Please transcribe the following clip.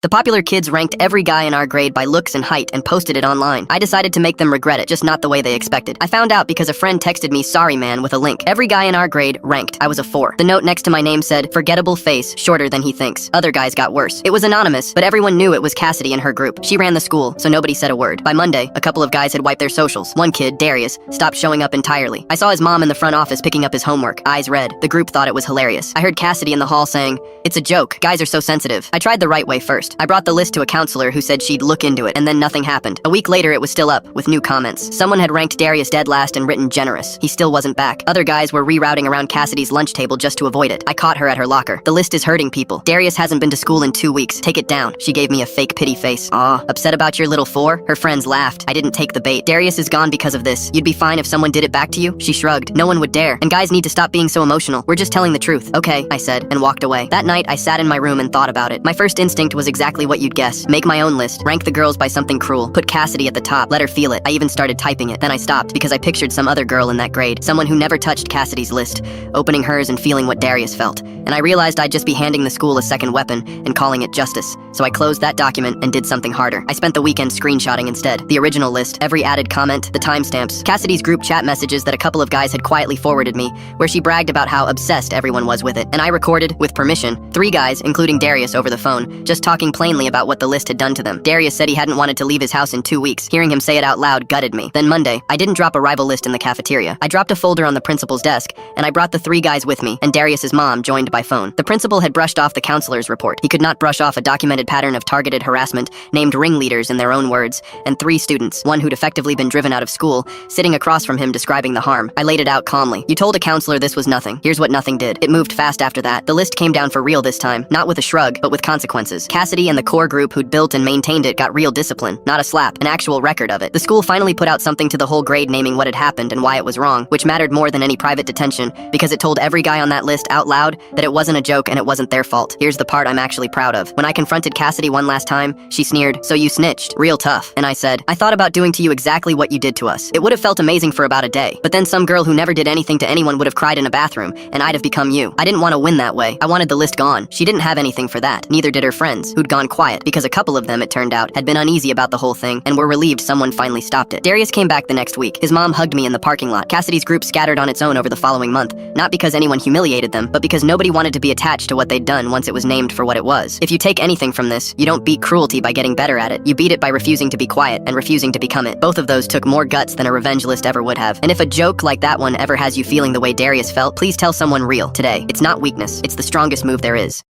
The popular kids ranked every guy in our grade by looks and height and posted it online. I decided to make them regret it, just not the way they expected. I found out because a friend texted me "sorry man" with a link. Every guy in our grade ranked. I was a 4. The note next to my name said, "Forgettable face, shorter than he thinks." Other guys got worse. It was anonymous, but everyone knew it was Cassidy and her group. She ran the school, so nobody said a word. By Monday, a couple of guys had wiped their socials. One kid, Darius, stopped showing up entirely. I saw his mom in the front office picking up his homework, eyes red. The group thought it was hilarious. I heard Cassidy in the hall saying, "It's a joke. Guys are so sensitive." I tried the right way first. I brought the list to a counselor who said she'd look into it, and then nothing happened. A week later, it was still up, with new comments. Someone had ranked Darius dead last and written generous. He still wasn't back. Other guys were rerouting around Cassidy's lunch table just to avoid it. I caught her at her locker. "The list is hurting people. Darius hasn't been to school in 2 weeks. Take it down." She gave me a fake pity face. "Aw, upset about your little 4? Her friends laughed. I didn't take the bait. "Darius is gone because of this. You'd be fine if someone did it back to you?" She shrugged. "No one would dare. And guys need to stop being so emotional. We're just telling the truth." "Okay," I said, and walked away. That night, I sat in my room and thought about it. My first instinct was exactly what you'd guess. Make my own list. Rank the girls by something cruel. Put Cassidy at the top. Let her feel it. I even started typing it. Then I stopped because I pictured some other girl in that grade. Someone who never touched Cassidy's list, opening hers and feeling what Darius felt. And I realized I'd just be handing the school a second weapon and calling it justice. So I closed that document and did something harder. I spent the weekend screenshotting instead. The original list, every added comment, the timestamps, Cassidy's group chat messages that a couple of guys had quietly forwarded me, where she bragged about how obsessed everyone was with it. And I recorded, with permission, 3 guys, including Darius, over the phone, just talking plainly about what the list had done to them. Darius said he hadn't wanted to leave his house in 2 weeks. Hearing him say it out loud gutted me. Then Monday, I didn't drop a rival list in the cafeteria. I dropped a folder on the principal's desk, and I brought the 3 guys with me, and Darius's mom joined by phone. The principal had brushed off the counselor's report. He could not brush off a documented pattern of targeted harassment, named ringleaders in their own words, and 3 students, one who'd effectively been driven out of school, sitting across from him describing the harm. I laid it out calmly. "You told a counselor this was nothing. Here's what nothing did." It moved fast after that. The list came down for real this time, not with a shrug, but with consequences. Cassidy and the core group who'd built and maintained it got real discipline, not a slap, an actual record of it. The school finally put out something to the whole grade naming what had happened and why it was wrong, which mattered more than any private detention, because it told every guy on that list out loud that it wasn't a joke and it wasn't their fault. Here's the part I'm actually proud of. When I confronted Cassidy one last time, she sneered, "So you snitched? Real tough." And I said, "I thought about doing to you exactly what you did to us. It would have felt amazing for about a day, but then some girl who never did anything to anyone would have cried in a bathroom, and I'd have become you. I didn't want to win that way. I wanted the list gone." She didn't have anything for that. Neither did her friends, who'd gone quiet, because a couple of them, it turned out, had been uneasy about the whole thing, and were relieved someone finally stopped it. Darius came back the next week. His mom hugged me in the parking lot. Cassidy's group scattered on its own over the following month, not because anyone humiliated them, but because nobody wanted to be attached to what they'd done once it was named for what it was. If you take anything from this, you don't beat cruelty by getting better at it. You beat it by refusing to be quiet and refusing to become it. Both of those took more guts than a revenge list ever would have. And if a joke like that one ever has you feeling the way Darius felt, please tell someone real today. It's not weakness. It's the strongest move there is.